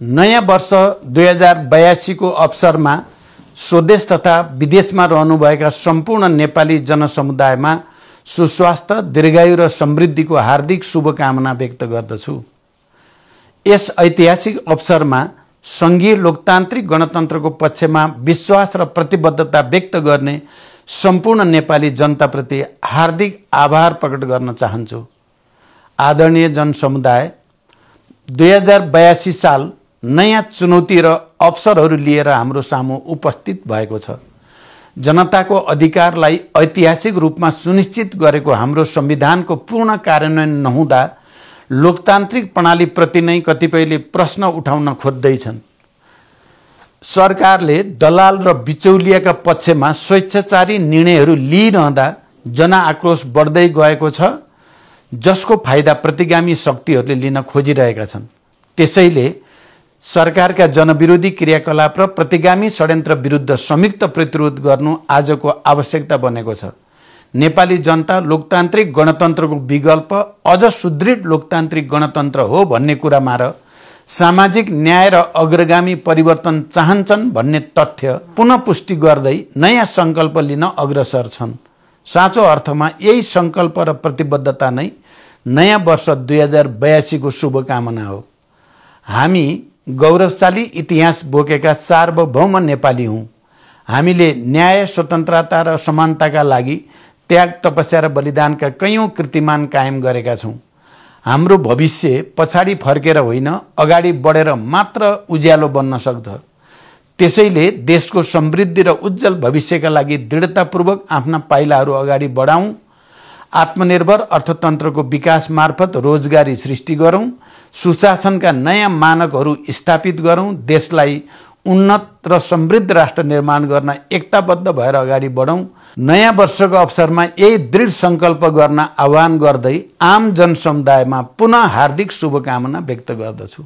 नयाँ वर्ष 2082 को अवसरमा स्वदेश तथा विदेशमा रहनुभएका सम्पूर्ण नेपाली जनसमुदायमा सुस्वास्थ्य, दीर्घायु र समृद्धिको हार्दिक शुभकामना व्यक्त गर्दछु। यस ऐतिहासिक अवसरमा सङ्घीय लोकतान्त्रिक गणतन्त्रको पक्षमा विश्वास र प्रतिबद्धता व्यक्त गर्ने सम्पूर्ण नेपाली जनताप्रति हार्दिक आभार प्रकट गर्न चाहन्छु। आदरणीय जनसमुदाय, 2082 साल नयाँ चुनौती र अवसरहरू लिएर हाम्रो सामु उपस्थित भएको छ। जनताको अधिकारलाई ऐतिहासिक रूपमा सुनिश्चित गरेको हाम्रो संविधानको पूर्ण कार्यान्वयन नहुँदा लोकतान्त्रिक प्रणालीप्रति नै कतिपयले प्रश्न उठाउन खोज्दैछन्। सरकारले दलाल र बिचौलियाका पक्षमा स्वेच्छाचारी निर्णयहरू लिइरहँदा जनआक्रोश बढ्दै गएको छ, जसको फाइदा प्रतिगामी शक्तिहरूले लिन खोजिरहेका छन्। त्यसैले सरकारका जनविरोधी क्रियाकलाप र प्रतिगामी षड्यन्त्र विरुद्ध संयुक्त प्रतिरोध गर्नु आजको आवश्यकता बनेको छ। नेपाली जनता लोकतान्त्रिक गणतन्त्रको विकल्प अझ सुदृढ लोकतान्त्रिक गणतन्त्र हो भन्ने कुरामा र सामाजिक न्याय र अग्रगामी परिवर्तन चाहन्छन् भन्ने तथ्य पुनः पुष्टि गर्दै नयाँ सङ्कल्प लिन अग्रसर छन्। साँचो अर्थमा यही सङ्कल्प र प्रतिबद्धता नै नयाँ वर्ष 2082 को शुभकामना हो। हामी गौरवशाली इतिहास बोकेका सार्वभौम नेपाली हौँ। हामीले न्याय, स्वतन्त्रता र समानताका लागि त्याग, तपस्या र बलिदानका कैयौँ कीर्तिमान कायम गरेका छौँ। हाम्रो भविष्य पछाडि फर्केर होइन, अगाडि बढेर मात्र उज्यालो बन्न सक्छ। त्यसैले देशको समृद्धि र उज्जवल भविष्यका लागि दृढतापूर्वक आफ्ना पाइलाहरू अगाडि बढाउँ। आत्मनिर्भर अर्थतन्त्रको विकास मार्फत रोजगारी सृष्टि गरौँ। सुशासनका नयाँ मानकहरू स्थापित गरौँ। देशलाई उन्नत र समृद्ध राष्ट्र निर्माण गर्न एकताबद्ध भएर अगाडि बढौँ। नयाँ वर्षको अवसरमा यही दृढ सङ्कल्प गर्न आह्वान गर्दै आम जनसमुदायमा पुनः हार्दिक शुभकामना व्यक्त गर्दछु।